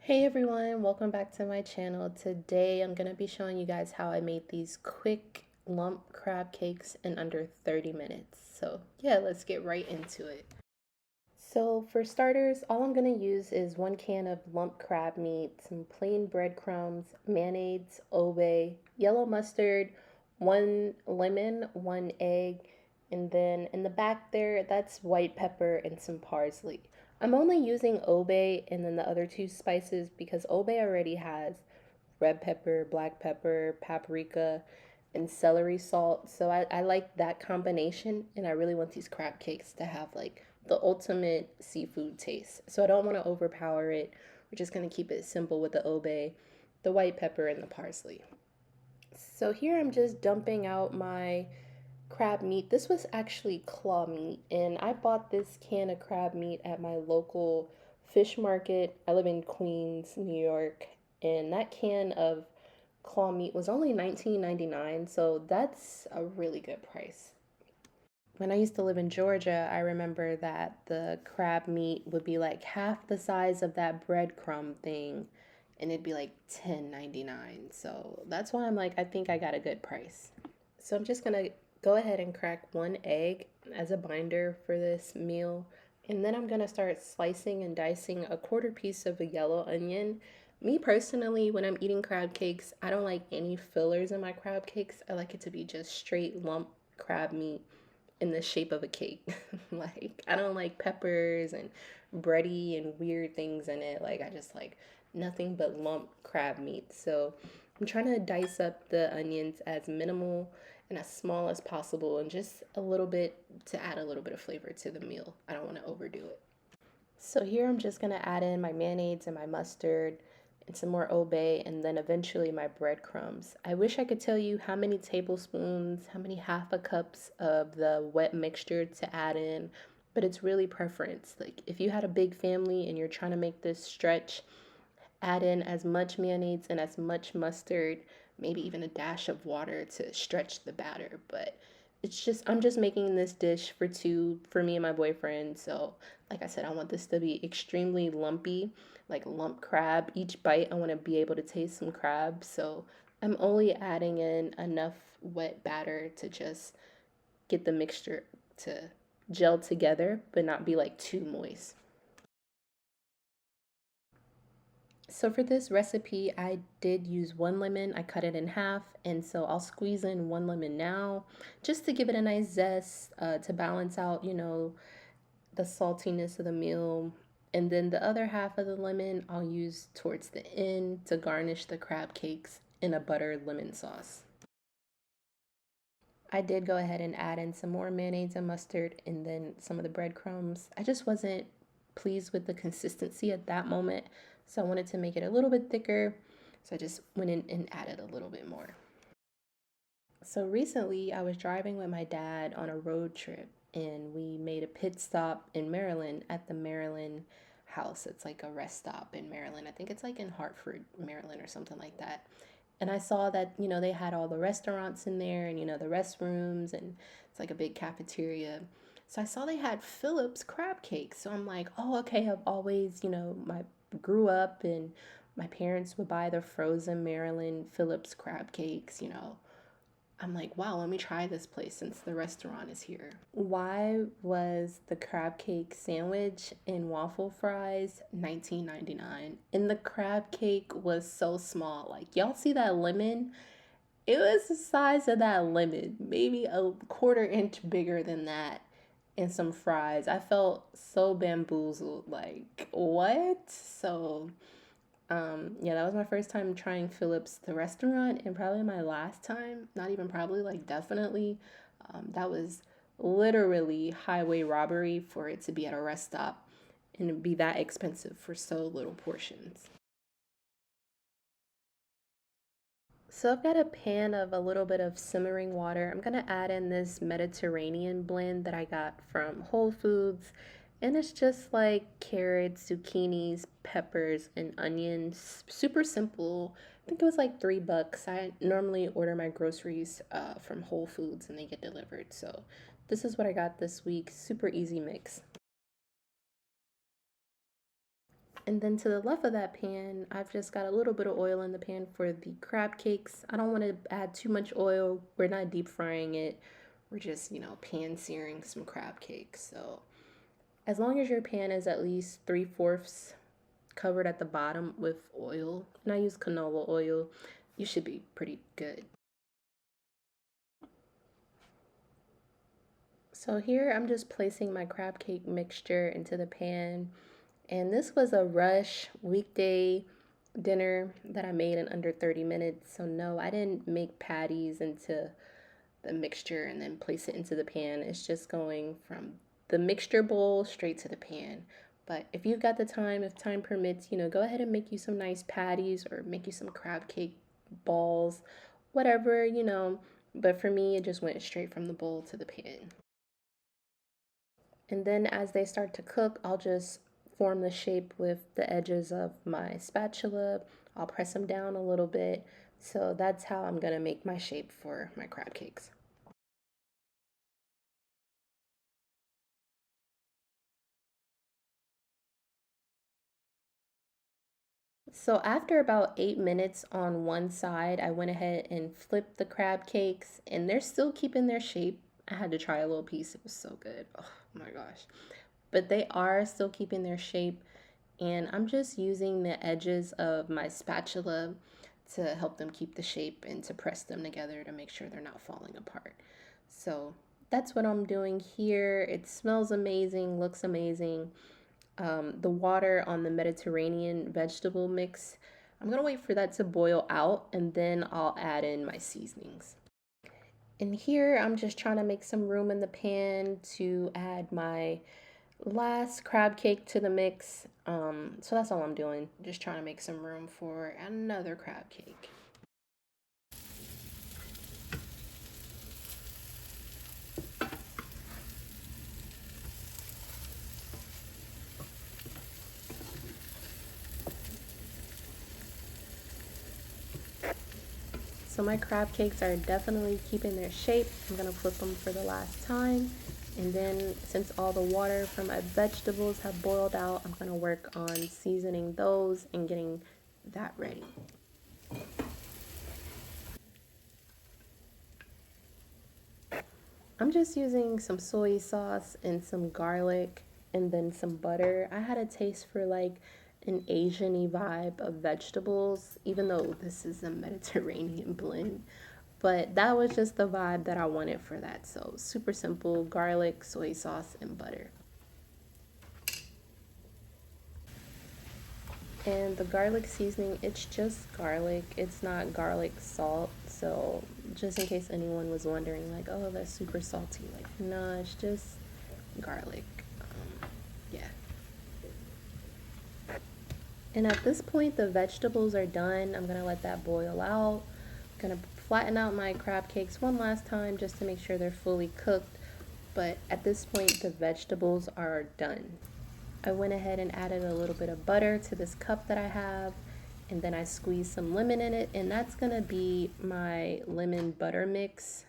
Hey everyone, welcome back to my channel. Today I'm going to be showing you guys how I made these quick lump crab cakes in under 30 minutes. So yeah, let's get right into it. So for starters, all I'm going to use is 1 can of lump crab meat, some plain breadcrumbs, mayonnaise, obe, yellow mustard, 1 lemon, 1 egg, and then in the back there, that's white pepper and some parsley. I'm only using obe and then the other two spices because obe already has red pepper, black pepper, paprika, and celery salt. So I like that combination, and I really want these crab cakes to have like the ultimate seafood taste. So I don't want to overpower it. We're just going to keep it simple with the obe, the white pepper, and the parsley. So here I'm just dumping out my crab meat. This was actually claw meat, and I bought this can of crab meat at my local fish market. I live in Queens, New York, and that can of claw meat was only $19.99, so that's a really good price. When I used to live in Georgia, I remember that the crab meat would be like half the size of that breadcrumb thing, and it'd be like $10.99. So that's why I'm like, I think I got a good price. So I'm just gonna go ahead and crack 1 egg as a binder for this meal. And then I'm gonna start slicing and dicing a quarter piece of a yellow onion. Me personally, when I'm eating crab cakes, I don't like any fillers in my crab cakes. I like it to be just straight lump crab meat in the shape of a cake. Like, I don't like peppers and bready and weird things in it. Like, I just like nothing but lump crab meat. So I'm trying to dice up the onions as minimal and as small as possible, and just a little bit to add a little bit of flavor to the meal. I don't want to overdo it. So here I'm just gonna add in my mayonnaise and my mustard and some more obe, and then eventually my breadcrumbs. I wish I could tell you how many tablespoons, how many half a cups of the wet mixture to add in, but it's really preference. Like if you had a big family and you're trying to make this stretch, add in as much mayonnaise and as much mustard, maybe even a dash of water to stretch the batter. But it's just, I'm just making this dish for two, for me and my boyfriend. So, like I said, I want this to be extremely lumpy, like lump crab. Each bite, I want to be able to taste some crab. So, I'm only adding in enough wet batter to just get the mixture to gel together, but not be like too moist. So for this recipe, I did use 1 lemon. I cut it in half, and so I'll squeeze in 1 lemon now, just to give it a nice zest, to balance out, the saltiness of the meal. And then the other half of the lemon I'll use towards the end to garnish the crab cakes in a buttered lemon sauce. I did go ahead and add in some more mayonnaise and mustard and then some of the breadcrumbs. I just wasn't pleased with the consistency at that moment, so I wanted to make it a little bit thicker. So I just went in and added a little bit more. So recently I was driving with my dad on a road trip, and we made a pit stop in Maryland at the Maryland House. It's like a rest stop in Maryland. I think it's like in Hartford, Maryland or something like that. And I saw that, they had all the restaurants in there and, the restrooms, and it's like a big cafeteria. So I saw they had Phillips crab cakes. So I'm like, oh, okay, I've always, my grew up and my parents would buy the frozen Maryland Phillips crab cakes. I'm like, wow, let me try this place since the restaurant is here. Why was the crab cake sandwich and waffle fries $19.99? And the crab cake was so small. Like, y'all see that lemon? It was the size of that lemon, maybe a quarter inch bigger than that, and some fries. I felt so bamboozled. Like, what? So yeah, that was my first time trying Phillips, the restaurant, and probably my last time. Not even probably, like definitely. That was literally highway robbery for it to be at a rest stop and be that expensive for so little portions. So I've got a pan of a little bit of simmering water. I'm gonna add in this Mediterranean blend that I got from Whole Foods. And it's just like carrots, zucchinis, peppers, and onions. Super simple. I think it was like $3. I normally order my groceries from Whole Foods and they get delivered. So this is what I got this week. Super easy mix. And then to the left of that pan, I've just got a little bit of oil in the pan for the crab cakes. I don't want to add too much oil. We're not deep frying it. We're just, pan searing some crab cakes. So as long as your pan is at least 3/4 covered at the bottom with oil, and I use canola oil, you should be pretty good. So here I'm just placing my crab cake mixture into the pan. And this was a rush weekday dinner that I made in under 30 minutes. So no, I didn't make patties into the mixture and then place it into the pan. It's just going from the mixture bowl straight to the pan. But if you've got the time, if time permits, go ahead and make you some nice patties or make you some crab cake balls, whatever. But for me, it just went straight from the bowl to the pan. And then as they start to cook, I'll just form the shape with the edges of my spatula. I'll press them down a little bit. So that's how I'm gonna make my shape for my crab cakes. So after about 8 minutes on one side, I went ahead and flipped the crab cakes and they're still keeping their shape. I had to try a little piece, it was so good. Oh my gosh. But they are still keeping their shape, and I'm just using the edges of my spatula to help them keep the shape and to press them together to make sure they're not falling apart. So that's what I'm doing here. It smells amazing, looks amazing. The water on the Mediterranean vegetable mix, I'm gonna wait for that to boil out and then I'll add in my seasonings. And here I'm just trying to make some room in the pan to add my last crab cake to the mix. So that's all I'm doing. Just trying to make some room for another crab cake. So my crab cakes are definitely keeping their shape. I'm gonna flip them for the last time. And then since all the water from my vegetables have boiled out, I'm gonna work on seasoning those and getting that ready. I'm just using some soy sauce and some garlic and then some butter. I had a taste for like an Asian-y vibe of vegetables, even though this is a Mediterranean blend. But that was just the vibe that I wanted for that. So super simple, garlic, soy sauce, and butter. And the garlic seasoning, it's just garlic. It's not garlic salt. So just in case anyone was wondering, like, oh, that's super salty. Like, no, it's just garlic. Yeah. And at this point, the vegetables are done. I'm gonna let that boil out. I'm gonna flatten out my crab cakes one last time just to make sure they're fully cooked. But at this point, the vegetables are done. I went ahead and added a little bit of butter to this cup that I have, and then I squeezed some lemon in it, and that's gonna be my lemon butter mix.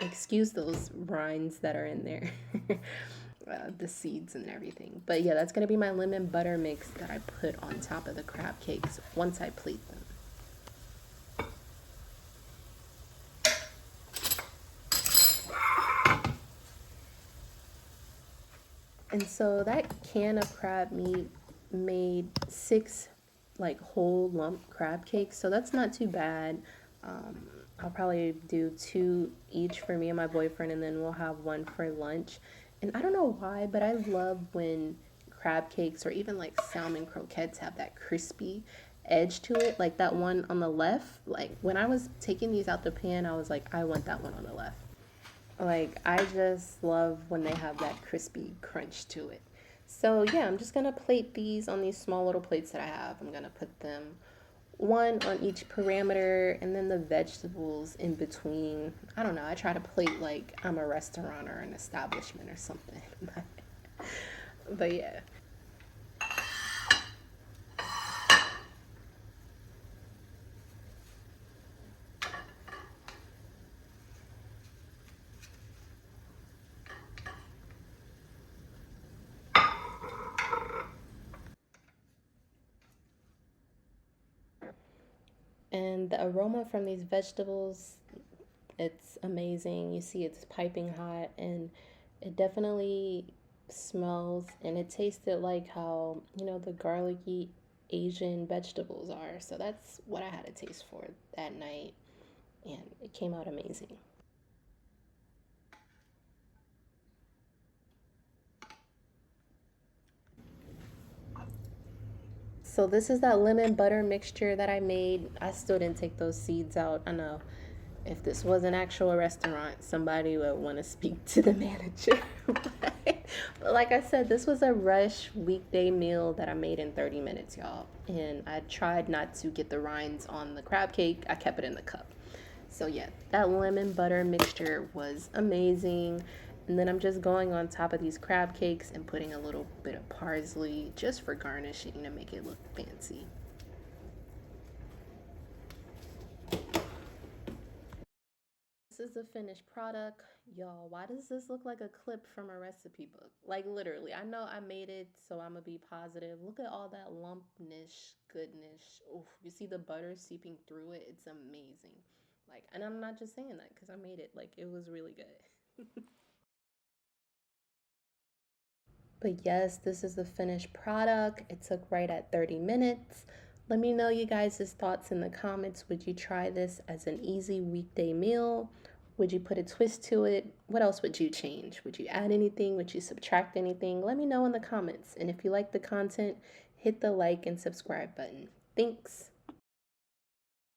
Excuse those rinds that are in there. The seeds and everything. But yeah, that's gonna be my lemon butter mix that I put on top of the crab cakes once I plate them. And so that can of crab meat made 6 like whole lump crab cakes. So that's not too bad. Um, I'll probably do 2 each for me and my boyfriend, and then we'll have one for lunch. And I don't know why, but I love when crab cakes or even like salmon croquettes have that crispy edge to it. Like that one on the left. Like when I was taking these out the pan, I was like, I want that one on the left. Like, I just love when they have that crispy crunch to it. So, yeah, I'm just gonna plate these on these small little plates that I have. I'm gonna put them one on each parameter and then the vegetables in between. I don't know, I try to plate like I'm a restaurant or an establishment or something. But yeah. And the aroma from these vegetables, it's amazing. You see it's piping hot, and it definitely smells and it tasted like how, the garlicky Asian vegetables are. So that's what I had a taste for that night, and it came out amazing. So this is that lemon butter mixture that I made. I still didn't take those seeds out. I know if this was an actual restaurant, somebody would want to speak to the manager. But like I said, this was a rush weekday meal that I made in 30 minutes, y'all. And I tried not to get the rinds on the crab cake. I kept it in the cup. So yeah, that lemon butter mixture was amazing. And then I'm just going on top of these crab cakes and putting a little bit of parsley just for garnishing to make it look fancy. This is the finished product. Y'all, why does this look like a clip from a recipe book? Like literally, I know I made it, so I'm gonna be positive. Look at all that lumpness, goodness. Oof, you see the butter seeping through it? It's amazing. Like, and I'm not just saying that because I made it. Like, it was really good. But yes, this is the finished product. It took right at 30 minutes. Let me know you guys' thoughts in the comments. Would you try this as an easy weekday meal? Would you put a twist to it? What else would you change? Would you add anything? Would you subtract anything? Let me know in the comments. And if you like the content, hit the like and subscribe button. Thanks.